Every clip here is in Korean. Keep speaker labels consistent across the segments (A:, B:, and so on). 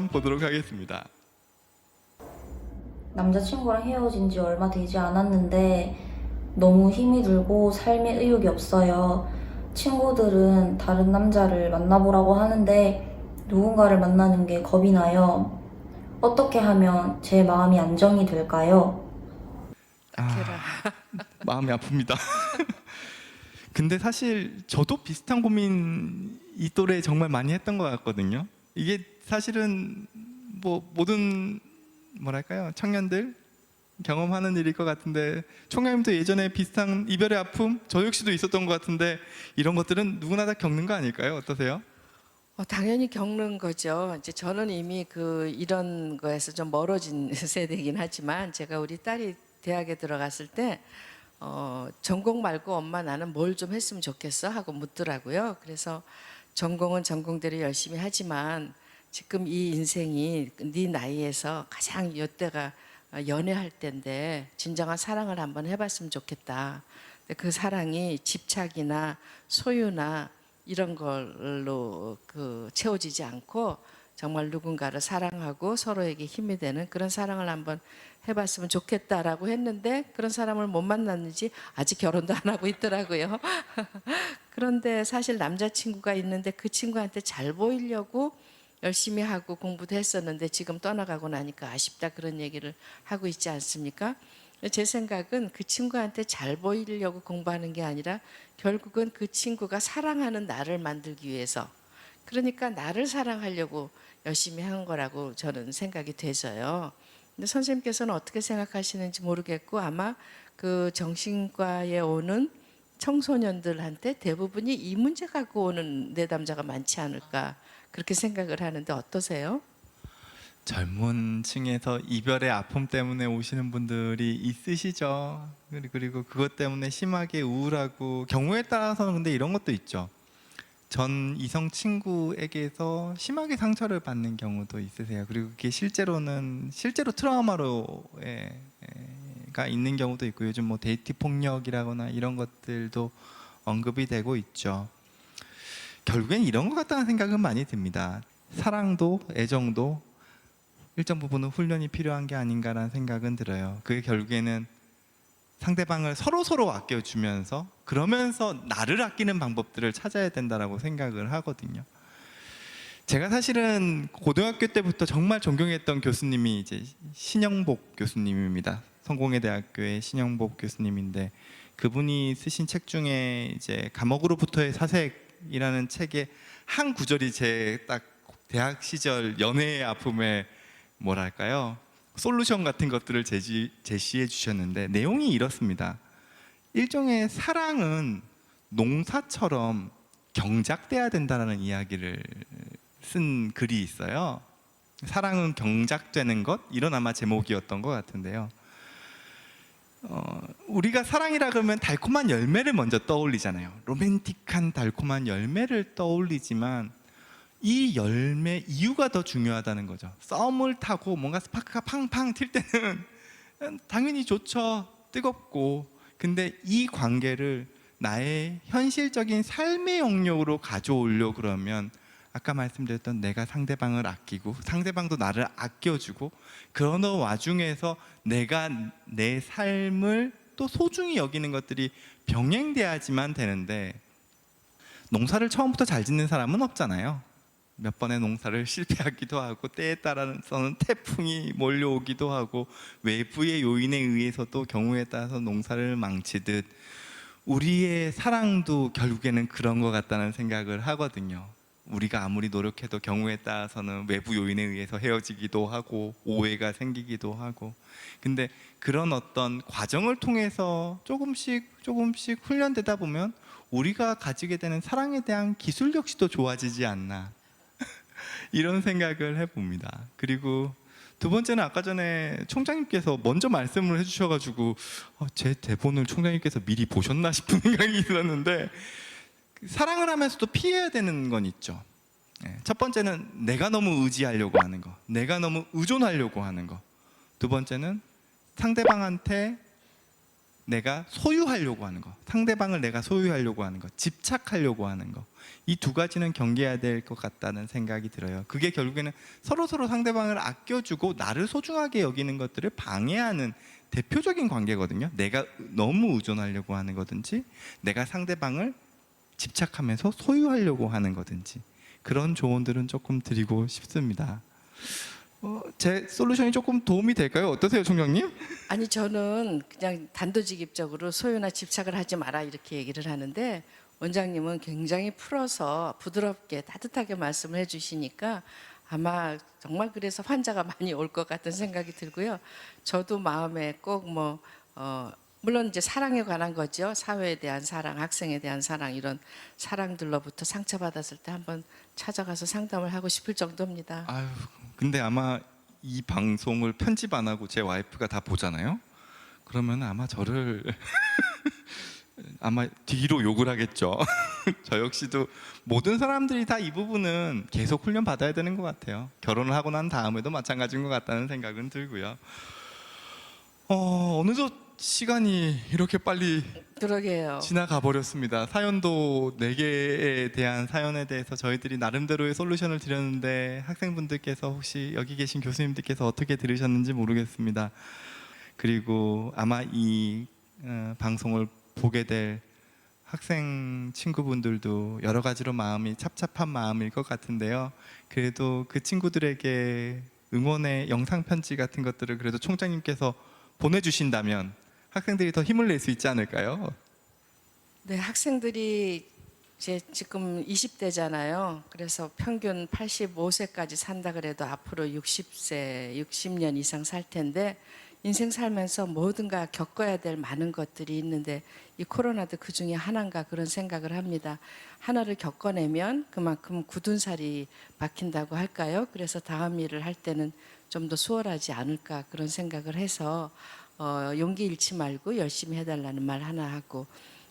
A: 한번 보도록 하겠습니다.
B: 남자친구랑 헤어진 지 얼마 되지 않았는데 너무 힘이 들고 삶에 의욕이 없어요. 친구들은 다른 남자를 만나보라고 하는데 누군가를 만나는 게 겁이 나요. 어떻게 하면 제 마음이 안정이 될까요?
A: 마음이 아픕니다. 근데 사실 저도 비슷한 고민 이 또래 정말 많이 했던 것 같거든요. 이게 사실은 뭐 모든 뭐랄까요 청년들 경험하는 일일 것 같은데, 총장님도 예전에 비슷한 이별의 아픔 저 역시도 있었던 것 같은데 이런 것들은 누구나 다 겪는 거 아닐까요? 어떠세요?
C: 당연히 겪는 거죠. 이제 저는 이미 이런 거에서 좀 멀어진 세대이긴 하지만, 제가 우리 딸이 대학에 들어갔을 때 전공 말고 엄마 나는 뭘 좀 했으면 좋겠어 하고 묻더라고요. 그래서 전공은 전공대로 열심히 하지만 지금 이 인생이 네 나이에서 가장 이때가 연애할 때인데 진정한 사랑을 한번 해봤으면 좋겠다. 근데 그 사랑이 집착이나 소유나 이런 걸로 채워지지 않고 정말 누군가를 사랑하고 서로에게 힘이 되는 그런 사랑을 한번 해봤으면 좋겠다라고 했는데, 그런 사람을 못 만났는지 아직 결혼도 안 하고 있더라고요. 그런데 사실 남자친구가 있는데 그 친구한테 잘 보이려고 열심히 하고 공부도 했었는데 지금 떠나가고 나니까 아쉽다, 그런 얘기를 하고 있지 않습니까? 제 생각은 그 친구한테 잘 보이려고 공부하는 게 아니라 결국은 그 친구가 사랑하는 나를 만들기 위해서, 그러니까 나를 사랑하려고 열심히 한 거라고 저는 생각이 돼서요. 근데 선생님께서는 어떻게 생각하시는지 모르겠고, 아마 그 정신과에 오는 청소년들한테 대부분이 이 문제 갖고 오는 내담자가 많지 않을까, 그렇게 생각을 하는데 어떠세요?
A: 젊은 층에서 이별의 아픔 때문에 오시는 분들이 있으시죠. 그리고 그것 때문에 심하게 우울하고, 경우에 따라서는 근데 이런 것도 있죠. 전 이성 친구에게서 심하게 상처를 받는 경우도 있으세요. 그리고 그게 실제로 트라우마가 있는 경우도 있고, 요즘 뭐 데이트 폭력이라거나 이런 것들도 언급이 되고 있죠. 결국엔 이런 것 같다는 생각은 많이 듭니다. 사랑도 애정도 일정 부분은 훈련이 필요한 게 아닌가라는 생각은 들어요. 그게 결국에는 상대방을 서로 아껴주면서, 그러면서 나를 아끼는 방법들을 찾아야 된다라고 생각을 하거든요. 제가 사실은 고등학교 때부터 정말 존경했던 교수님이 이제 신영복 교수님입니다. 성공회 대학교의 신영복 교수님인데, 그분이 쓰신 책 중에 이제 감옥으로부터의 사색이라는 책의 한 구절이 제 딱 대학 시절 연애의 아픔에 뭐랄까요, 솔루션 같은 것들을 제시해 주셨는데, 내용이 이렇습니다. 일종의 사랑은 농사처럼 경작돼야 된다는 이야기를 쓴 글이 있어요. 사랑은 경작되는 것, 이런 아마 제목이었던 것 같은데요. 우리가 사랑이라 그러면 달콤한 열매를 먼저 떠올리잖아요. 로맨틱한 달콤한 열매를 떠올리지만 이 열매 이유가 더 중요하다는 거죠. 썸을 타고 뭔가 스파크가 팡팡 튈 때는 당연히 좋죠. 뜨겁고. 근데 이 관계를 나의 현실적인 삶의 영역으로 가져오려고 그러면, 아까 말씀드렸던 내가 상대방을 아끼고 상대방도 나를 아껴주고, 그런 와중에서 내가 내 삶을 또 소중히 여기는 것들이 병행돼야지만 되는데, 농사를 처음부터 잘 짓는 사람은 없잖아요. 몇 번의 농사를 실패하기도 하고, 때에 따라서는 태풍이 몰려오기도 하고, 외부의 요인에 의해서도 경우에 따라서 농사를 망치듯 우리의 사랑도 결국에는 그런 것 같다는 생각을 하거든요. 우리가 아무리 노력해도 경우에 따라서는 외부 요인에 의해서 헤어지기도 하고 오해가 생기기도 하고, 근데 그런 어떤 과정을 통해서 조금씩 훈련되다 보면 우리가 가지게 되는 사랑에 대한 기술 역시도 좋아지지 않나, 이런 생각을 해봅니다. 그리고 두 번째는 아까 전에 총장님께서 먼저 말씀을 해주셔가지고 제 대본을 총장님께서 미리 보셨나 싶은 생각이 들었는데, 사랑을 하면서도 피해야 되는 건 있죠. 첫 번째는 내가 너무 의지하려고 하는 거, 내가 너무 의존하려고 하는 거. 두 번째는 상대방한테 내가 소유하려고 하는 거, 상대방을 내가 소유하려고 하는 거, 집착하려고 하는 거, 이 두 가지는 경계해야 될 것 같다는 생각이 들어요. 그게 결국에는 서로 상대방을 아껴주고 나를 소중하게 여기는 것들을 방해하는 대표적인 관계거든요. 내가 너무 의존하려고 하는 거든지, 내가 상대방을 집착하면서 소유하려고 하는 거든지, 그런 조언들은 조금 드리고 싶습니다. 제 솔루션이 조금 도움이 될까요? 어떠세요, 총장님?
C: 아니 저는 그냥 단도직입적으로 소유나 집착을 하지 마라 이렇게 얘기를 하는데 원장님은 굉장히 풀어서 부드럽게 따뜻하게 말씀을 해주시니까 아마 정말 그래서 환자가 많이 올 것 같은 생각이 들고요. 저도 마음에 꼭 물론 이제 사랑에 관한 거죠. 사회에 대한 사랑, 학생에 대한 사랑 이런 사랑들로부터 상처받았을 때 한번 찾아가서 상담을 하고 싶을 정도입니다.
A: 아유, 근데 아마 이 방송을 편집 안 하고 제 와이프가 다 보잖아요. 그러면 아마 저를 아마 뒤로 욕을 하겠죠. 저 역시도 모든 사람들이 다 이 부분은 계속 훈련 받아야 되는 것 같아요. 결혼을 하고 난 다음에도 마찬가지인 것 같다는 생각은 들고요. 어느덧 시간이 이렇게 빨리
C: 그러게요.
A: 지나가 버렸습니다. 사연도 4개에 대한 사연에 대해서 저희들이 나름대로의 솔루션을 드렸는데 학생분들께서 혹시 여기 계신 교수님들께서 어떻게 들으셨는지 모르겠습니다. 그리고 아마 이 방송을 보게 될 학생 친구분들도 여러 가지로 마음이 찹찹한 마음일 것 같은데요. 그래도 그 친구들에게 응원의 영상 편지 같은 것들을 그래도 총장님께서 보내주신다면 학생들이 더 힘을 낼 수 있지 않을까요?
C: 네, 학생들이 이제 지금 20대잖아요. 그래서 평균 85세까지 산다 그래도 앞으로 60세, 60년 이상 살 텐데 인생 살면서 뭐든가 겪어야 될 많은 것들이 있는데 이 코로나도 그 중에 하나인가 그런 생각을 합니다. 하나를 겪어내면 그만큼 굳은 살이 박힌다고 할까요? 그래서 다음 일을 할 때는 좀 더 수월하지 않을까 그런 생각을 해서 용기 잃지 말고 열심히 해달라는 말 하나 하고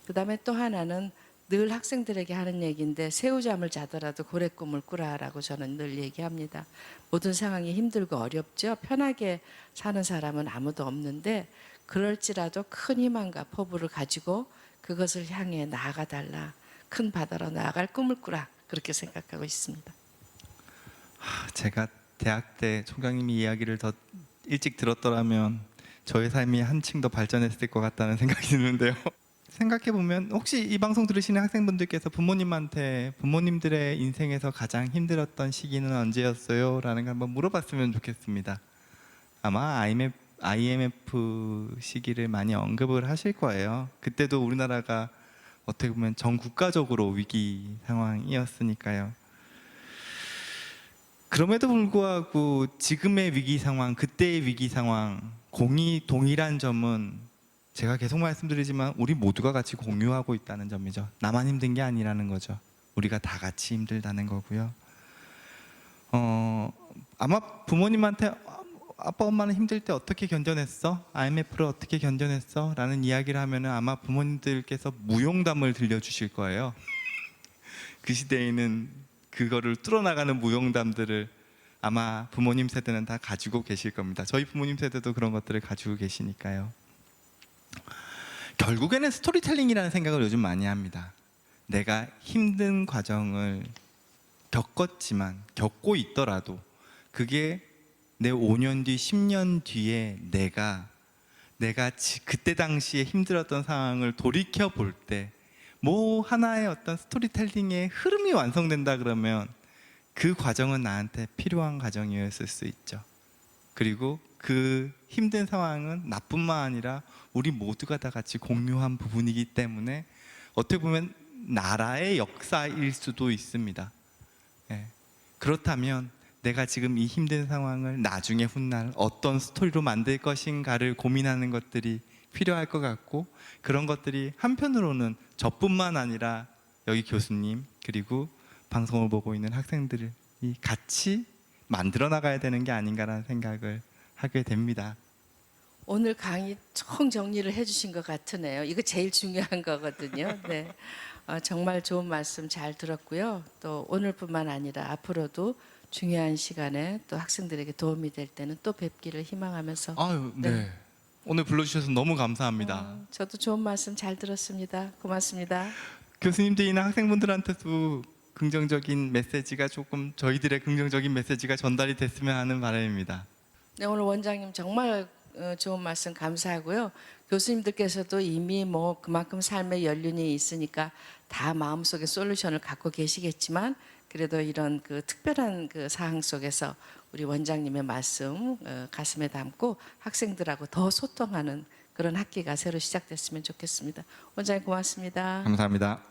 C: 그다음에 또 하나는 늘 학생들에게 하는 얘기인데 새우잠을 자더라도 고래 꿈을 꾸라라고 저는 늘 얘기합니다. 모든 상황이 힘들고 어렵죠. 편하게 사는 사람은 아무도 없는데 그럴지라도 큰 희망과 포부를 가지고 그것을 향해 나아가달라. 큰 바다로 나아갈 꿈을 꾸라. 그렇게 생각하고 있습니다.
A: 제가 대학 때 총장님이 이야기를 더 일찍 들었더라면 저의 삶이 한층 더 발전했을 것 같다는 생각이 드는데요. 생각해보면 혹시 이 방송 들으시는 학생분들께서 부모님한테 부모님들의 인생에서 가장 힘들었던 시기는 언제였어요? 라는 걸 한번 물어봤으면 좋겠습니다. 아마 IMF 시기를 많이 언급을 하실 거예요. 그때도 우리나라가 어떻게 보면 전 국가적으로 위기 상황이었으니까요. 그럼에도 불구하고 지금의 위기 상황, 그때의 위기 상황 동일한 점은 제가 계속 말씀드리지만 우리 모두가 같이 공유하고 있다는 점이죠. 나만 힘든 게 아니라는 거죠. 우리가 다 같이 힘들다는 거고요. 아마 부모님한테 아빠 엄마는 힘들 때 어떻게 견뎌냈어? IMF를 어떻게 견뎌냈어? 라는 이야기를 하면 아마 부모님들께서 무용담을 들려주실 거예요. 그 시대에는 그거를 뚫어나가는 무용담들을 아마 부모님 세대는 다 가지고 계실 겁니다. 저희 부모님 세대도 그런 것들을 가지고 계시니까요. 결국에는 스토리텔링이라는 생각을 요즘 많이 합니다. 내가 힘든 과정을 겪고 있더라도 그게 내 5년 뒤, 10년 뒤에 내가 그때 당시에 힘들었던 상황을 돌이켜 볼 때 뭐 하나의 어떤 스토리텔링의 흐름이 완성된다 그러면 그 과정은 나한테 필요한 과정이었을 수 있죠. 그리고 그 힘든 상황은 나뿐만 아니라 우리 모두가 다 같이 공유한 부분이기 때문에 어떻게 보면 나라의 역사일 수도 있습니다. 예. 그렇다면 내가 지금 이 힘든 상황을 나중에 훗날 어떤 스토리로 만들 것인가를 고민하는 것들이 필요할 것 같고 그런 것들이 한편으로는 저뿐만 아니라 여기 교수님 그리고 방송을 보고 있는 학생들이 같이 만들어 나가야 되는 게 아닌가라는 생각을 하게 됩니다.
C: 오늘 강의 총 정리를 해주신 것 같으네요. 이거 제일 중요한 거거든요. 네, 정말 좋은 말씀 잘 들었고요. 또 오늘뿐만 아니라 앞으로도 중요한 시간에 또 학생들에게 도움이 될 때는 또 뵙기를 희망하면서
A: 아유, 네.
C: 네.
A: 오늘 불러주셔서 너무 감사합니다.
C: 저도 좋은 말씀 잘 들었습니다. 고맙습니다.
A: 교수님들이나 학생분들한테도 긍정적인 메시지가 조금 저희들의 긍정적인 메시지가 전달이 됐으면 하는 바람입니다.
C: 네, 오늘 원장님 정말 좋은 말씀 감사하고요. 교수님들께서도 이미 뭐 그만큼 삶의 연륜이 있으니까 다 마음속에 솔루션을 갖고 계시겠지만 그래도 이런 그 특별한 그 사항 속에서 우리 원장님의 말씀 가슴에 담고 학생들하고 더 소통하는 그런 학기가 새로 시작됐으면 좋겠습니다. 원장님 고맙습니다.
A: 감사합니다.